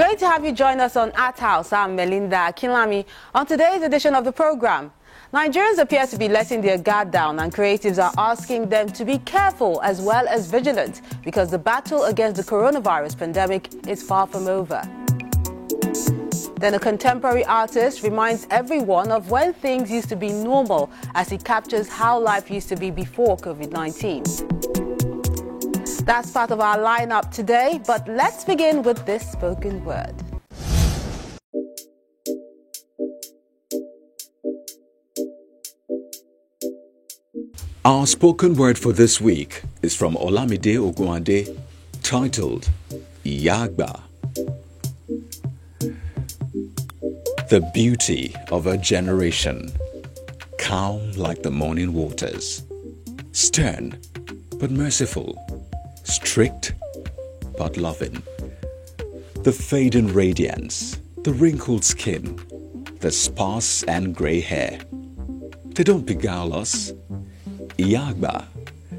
Great to have you join us on Art House. I'm Melinda Kinlami. On today's edition of the program, Nigerians appear to be letting their guard down, and creatives are asking them to be careful as well as vigilant because the battle against the coronavirus pandemic is far from over. Then a contemporary artist reminds everyone of when things used to be normal as he captures how life used to be before COVID-19. That's part of our lineup today, but let's begin with this spoken word. Our spoken word for this week is from Olamide Ogunade, titled Iyagba. The beauty of a generation, calm like the morning waters, stern but merciful, strict but loving. The fading radiance, the wrinkled skin, the sparse and grey hair. They don't beguile us. Iyagba,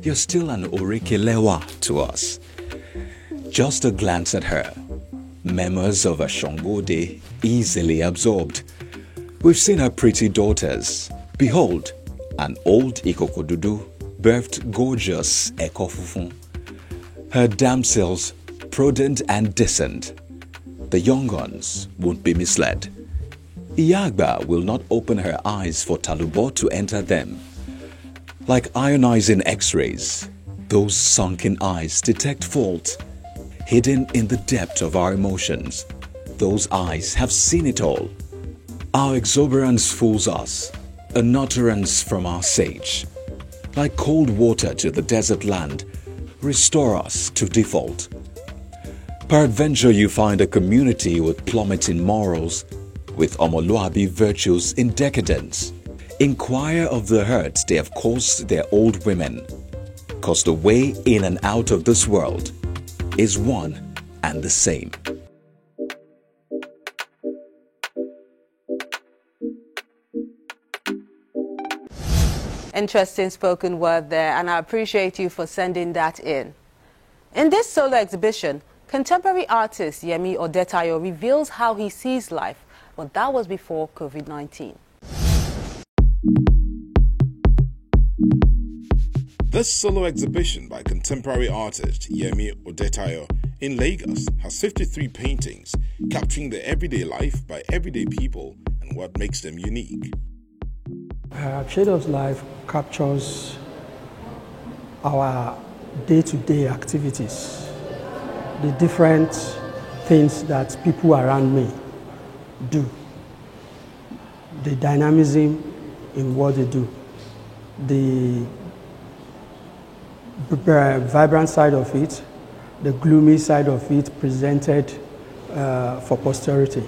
you're still an Orekelewa to us. Just a glance at her, memories of a Shongode easily absorbed. We've seen her pretty daughters. Behold, an old Ikokodudu birthed gorgeous Ekofufun. Her damsels, prudent and decent. The young ones won't be misled. Iyagba will not open her eyes for Talubo to enter them. Like ionizing X-rays, those sunken eyes detect fault. Hidden in the depth of our emotions, those eyes have seen it all. Our exuberance fools us, an utterance from our sage. Like cold water to the desert land, restore us to default. Peradventure you find a community with plummeting morals, with Omoluabi virtues in decadence. Inquire of the hurts they have caused their old women, 'cause the way in and out of this world is one and the same. Interesting spoken word there, and I appreciate you for sending that in. In this solo exhibition, contemporary artist Yemi Odetayo reveals how he sees life, but that was before COVID-19. This solo exhibition by contemporary artist Yemi Odetayo in Lagos has 53 paintings capturing the everyday life by everyday people and what makes them unique. Shade of Life captures our day-to-day activities, the different things that people around me do, the dynamism in what they do, the vibrant side of it, the gloomy side of it presented for posterity.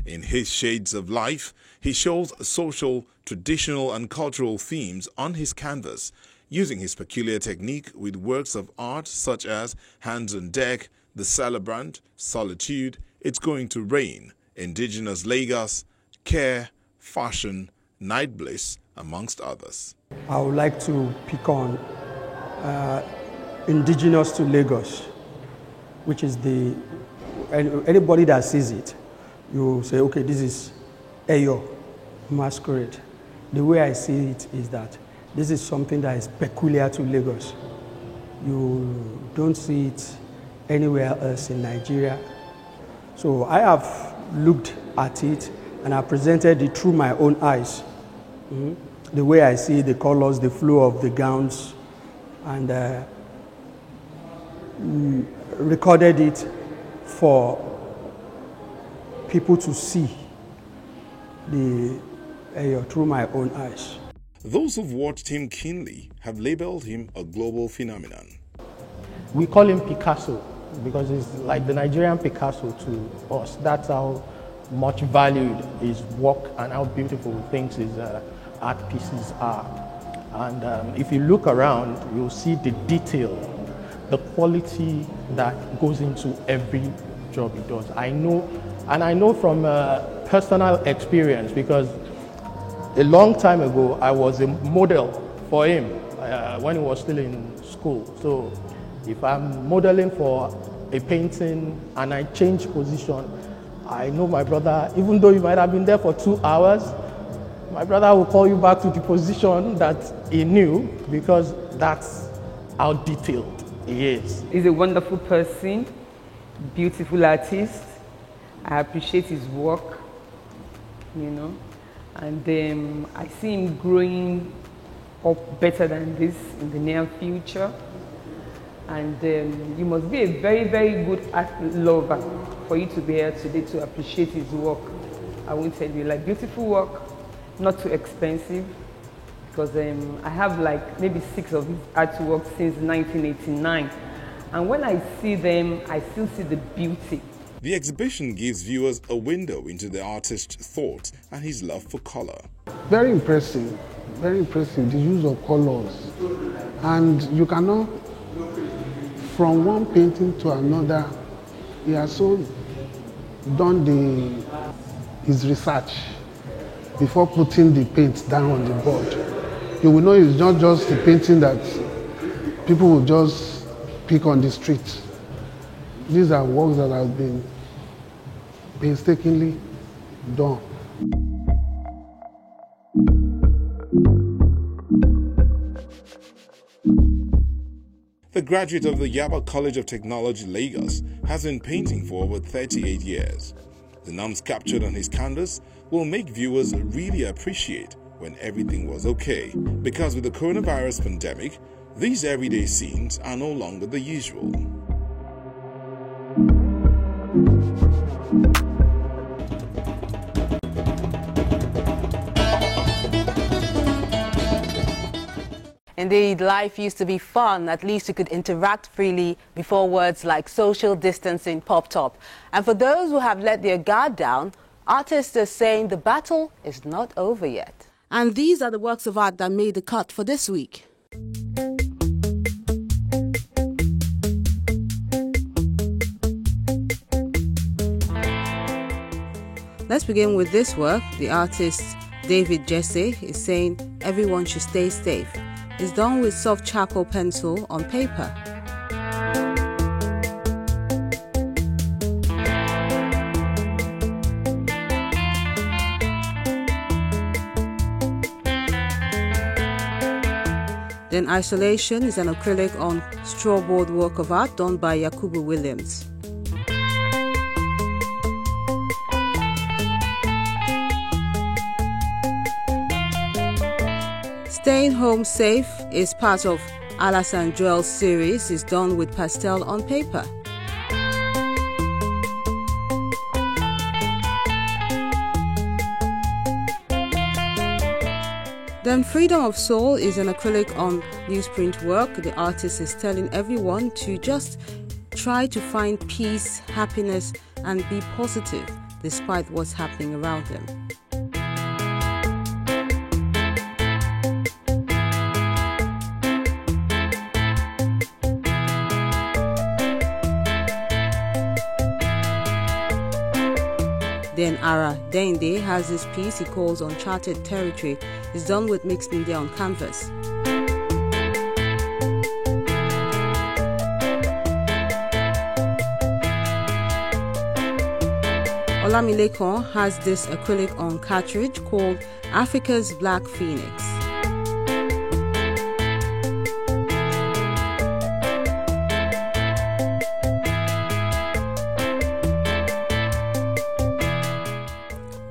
In his Shades of Life, he shows social, traditional and cultural themes on his canvas, using his peculiar technique with works of art such as Hands on Deck, The Celebrant, Solitude, It's Going to Rain, Indigenous Lagos, Care, Fashion, Night Bliss, amongst others. I would like to pick on indigenous to Lagos, which is anybody that sees it, you say, okay, this is Eyo masquerade. The way I see it is that this is something that is peculiar to Lagos. You don't see it anywhere else in Nigeria. So I have looked at it and I presented it through my own eyes. The way I see the colors, the flow of the gowns, and recorded it for people to see through my own eyes. Those who've watched him keenly have labeled him a global phenomenon. We call him Picasso because it's like the Nigerian Picasso to us. That's how much valued his work and how beautiful things his art pieces are. And if you look around, you'll see the detail, the quality that goes into every job he does. I know from personal experience because a long time ago I was a model for him. when he was still in school. So if I'm modeling for a painting and I change position, I know my brother, even though you might have been there for 2 hours, my brother will call you back to the position that he knew, because that's how detailed he is. He's a wonderful person, beautiful artist. I appreciate his work, you know, and I see him growing up better than this in the near future. And you must be a very, very good art lover for you to be here today to appreciate his work. I won't tell you, like, beautiful work, not too expensive, because I have like maybe 6 of his artworks since 1989. And when I see them, I still see the beauty. The exhibition gives viewers a window into the artist's thoughts and his love for color. Very impressive, the use of colors. And you cannot, from one painting to another, he has so done his research before putting the paint down on the board. You will know it's not just a painting that people will just pick on the street. These are works that have been painstakingly done. The graduate of the Yaba College of Technology, Lagos, has been painting for over 38 years. The numbers captured on his canvas will make viewers really appreciate when everything was okay, because with the coronavirus pandemic, these everyday scenes are no longer the usual. Indeed, life used to be fun. At least you could interact freely before words like social distancing popped up. And for those who have let their guard down, artists are saying the battle is not over yet. And these are the works of art that made the cut for this week. Let's begin with this work. The artist David Jesse is saying everyone should stay safe. It's done with soft charcoal pencil on paper. Then Isolation is an acrylic on strawboard work of art done by Yakubu Williams. Staying Home Safe is part of Alassane Joel's series. It's done with pastel on paper. Then Freedom of Soul is an acrylic on newsprint work. The artist is telling everyone to just try to find peace, happiness, and be positive despite what's happening around them. Then Ara Dende has this piece he calls Uncharted Territory. It's done with mixed media on canvas. Olamilekan has this acrylic on cartridge called Africa's Black Phoenix.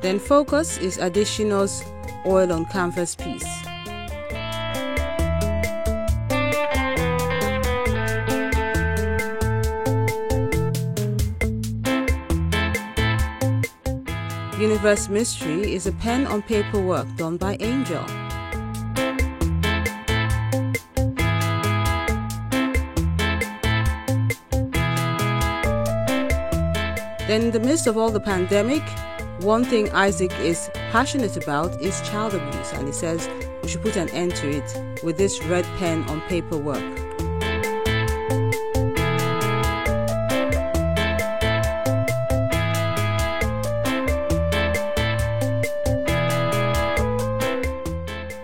Then Focus is Additional's oil on canvas piece. Universe Mystery is a pen on paper work done by Angel. Then in the midst of all the pandemic, one thing Isaac is passionate about is child abuse, and he says we should put an end to it with this red pen on paper work.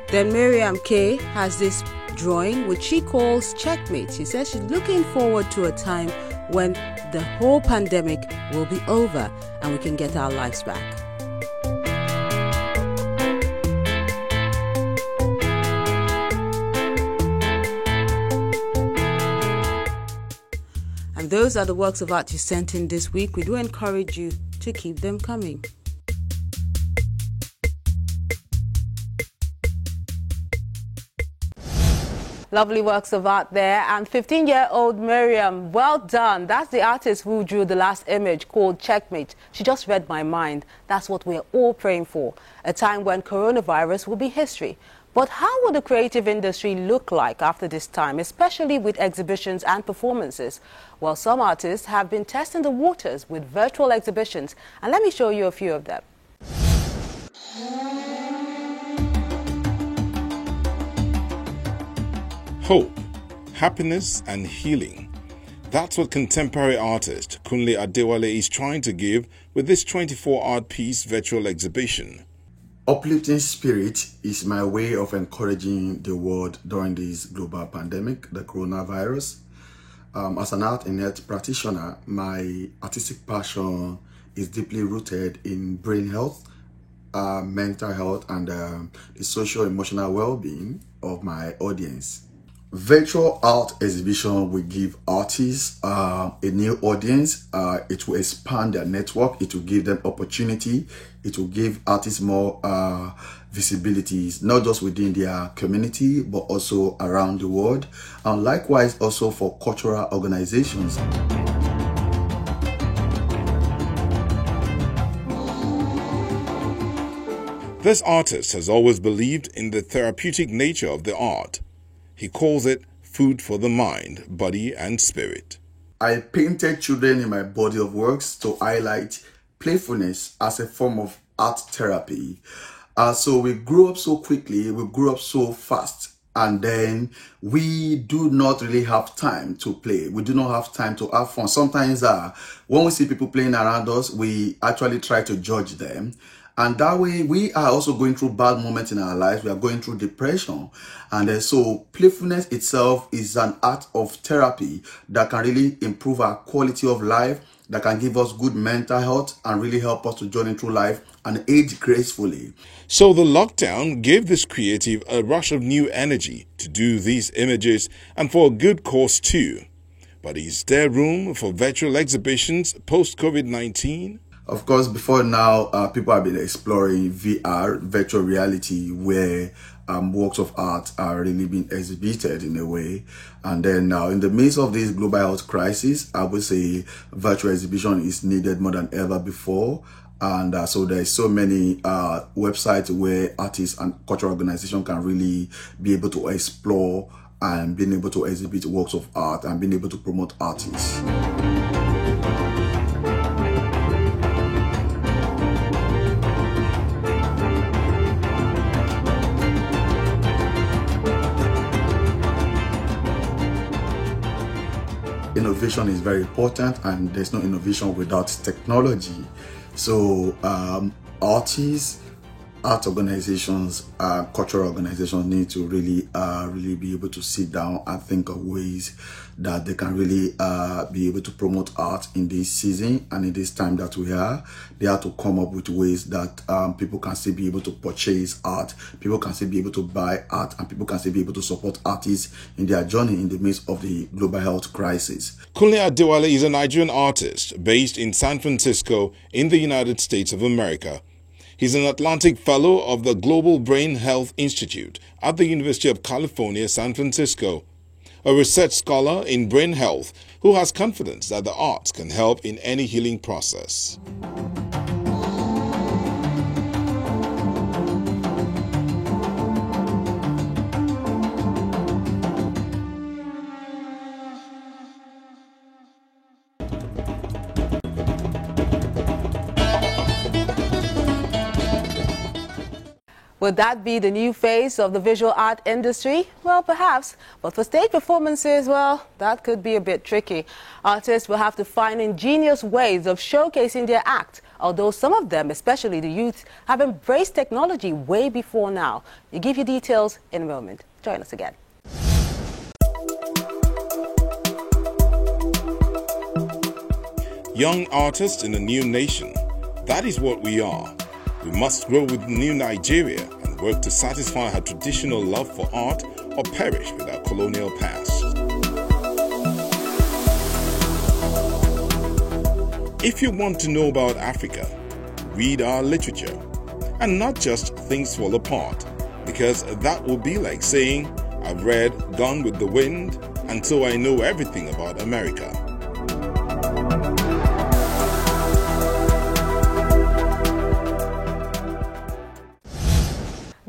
Then Miriam K has this drawing, which she calls Checkmate. She says she's looking forward to a time when the whole pandemic will be over and we can get our lives back. And those are the works of art you sent in this week. We do encourage you to keep them coming. Lovely works of art there. And 15-year-old Miriam, well done. That's the artist who drew the last image called Checkmate. She just read my mind. That's what we're all praying for. A time when coronavirus will be history. But how will the creative industry look like after this time, especially with exhibitions and performances? Well, some artists have been testing the waters with virtual exhibitions. And let me show you a few of them. Hope, happiness and healing. That's what contemporary artist Kunle Adewale is trying to give with this 24-art piece virtual exhibition. Uplifting spirit is my way of encouraging the world during this global pandemic, the coronavirus. As an art and health practitioner, my artistic passion is deeply rooted in brain health, mental health, and the social-emotional well-being of my audience. Virtual art exhibition will give artists a new audience. It will expand their network. It will give them opportunity. It will give artists more visibilities, not just within their community, but also around the world. And likewise also for cultural organizations. This artist has always believed in the therapeutic nature of the art. He calls it food for the mind, body and spirit. I painted children in my body of works to highlight playfulness as a form of art therapy. So we grew up so quickly, we grew up so fast, and then we do not really have time to play. We do not have time to have fun. Sometimes when we see people playing around us, we actually try to judge them. And that way, we are also going through bad moments in our lives. We are going through depression. And so playfulness itself is an art of therapy that can really improve our quality of life, that can give us good mental health and really help us to journey through life and age gracefully. So the lockdown gave this creative a rush of new energy to do these images and for a good cause too. But is there room for virtual exhibitions post-COVID-19? Of course, before now, people have been exploring VR, virtual reality, where works of art are really being exhibited in a way. And then now, in the midst of this global health crisis, I would say virtual exhibition is needed more than ever before. And so there's so many websites where artists and cultural organizations can really be able to explore and being able to exhibit works of art and being able to promote artists. Innovation is very important, and there's no innovation without technology. So artists, art organizations, cultural organizations need to really be able to sit down and think of ways that they can really be able to promote art in this season and in this time that we are. They have to come up with ways that people can still be able to purchase art, people can still be able to buy art, and people can still be able to support artists in their journey in the midst of the global health crisis. Kunle Adewale is a Nigerian artist based in San Francisco in the United States of America. He's an Atlantic Fellow of the Global Brain Health Institute at the University of California, San Francisco, a research scholar in brain health who has confidence that the arts can help in any healing process. Would that be the new face of the visual art industry? Well, perhaps. But for stage performances, well, that could be a bit tricky. Artists will have to find ingenious ways of showcasing their act, although some of them, especially the youth, have embraced technology way before now. We'll give you details in a moment. Join us again. Young artists in a new nation. That is what we are. We must grow with new Nigeria and work to satisfy her traditional love for art or perish with our colonial past. If you want to know about Africa, read our literature. And not just Things Fall Apart, because that would be like saying, I've read Gone with the Wind, and so I know everything about America.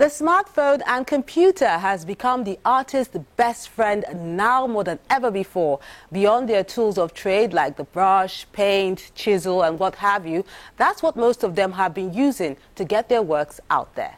The smartphone and computer has become the artist's best friend now more than ever before. Beyond their tools of trade like the brush, paint, chisel and what have you, that's what most of them have been using to get their works out there.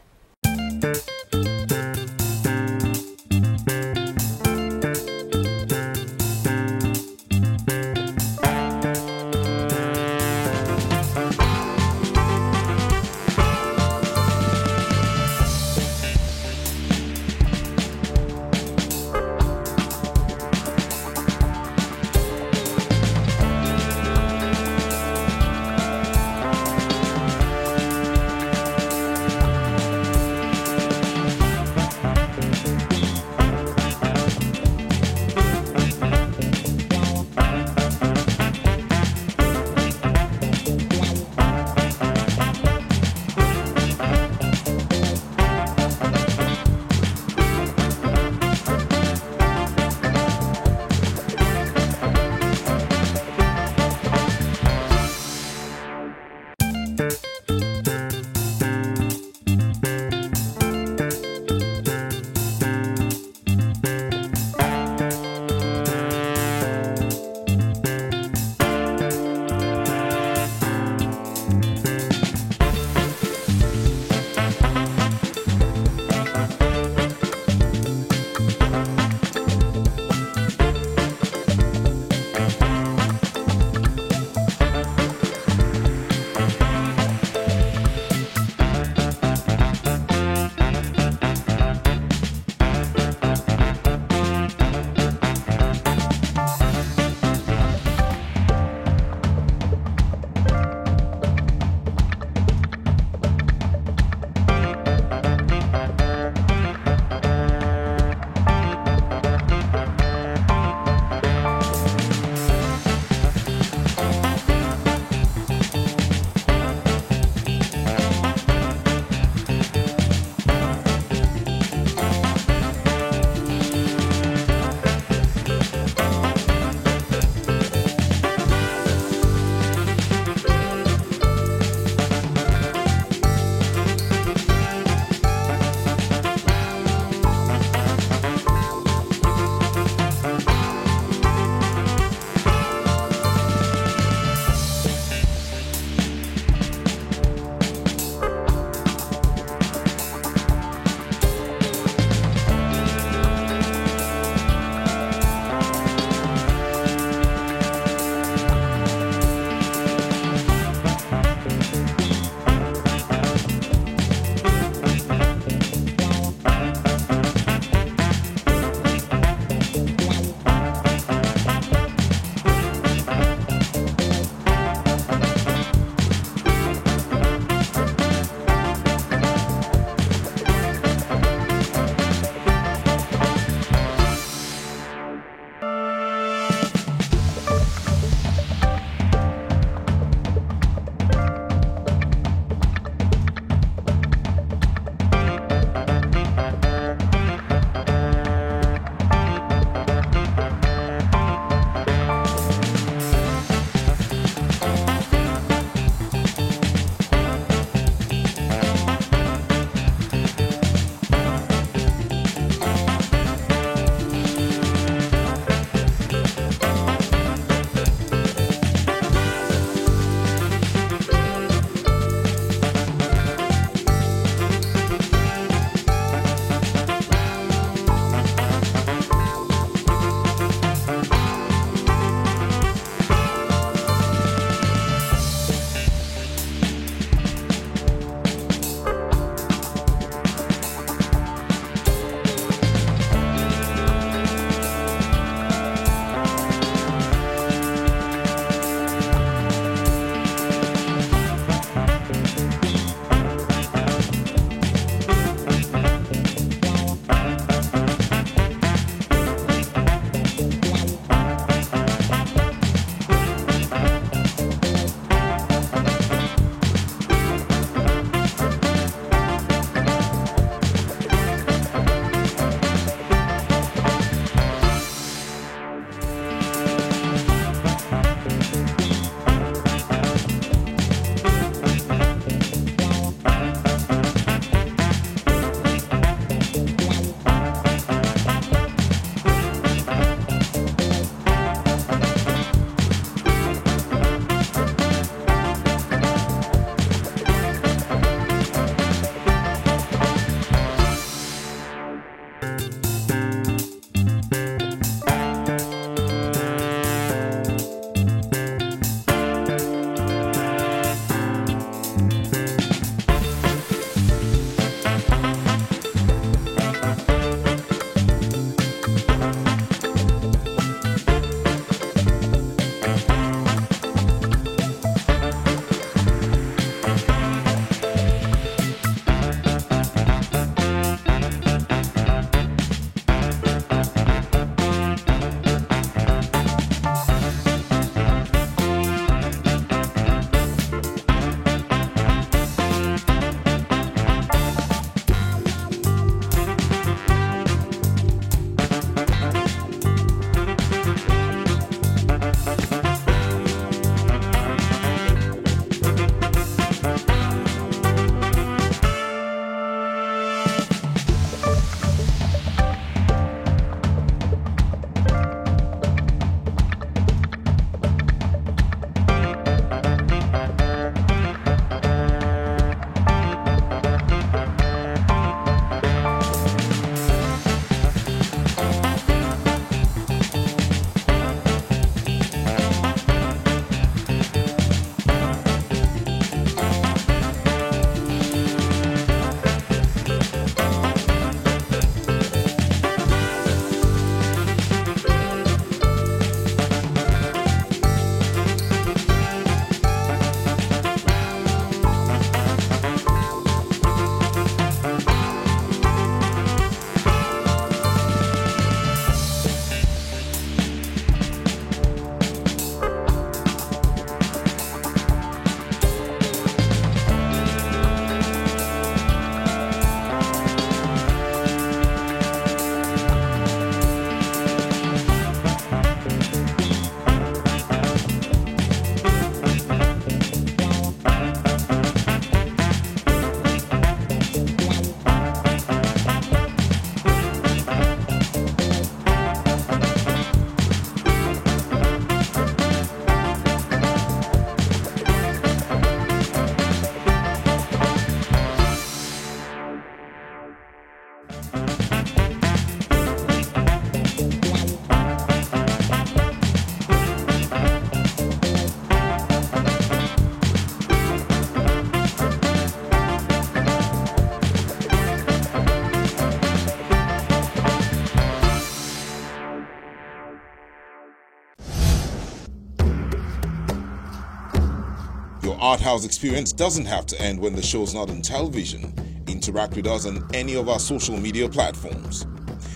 Your art house experience doesn't have to end when the show's not on television. Interact with us on any of our social media platforms.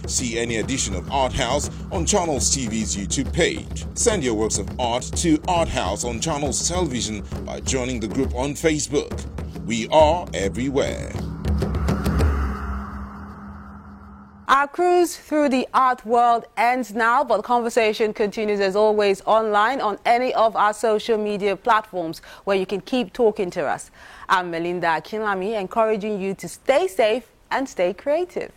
See any edition of Art House on Channels TV's YouTube page. Send your works of art to Art House on Channels Television by joining the group on Facebook. We are everywhere. Our cruise through the art world ends now, but the conversation continues as always online on any of our social media platforms where you can keep talking to us. I'm Melinda Akinlami, encouraging you to stay safe and stay creative.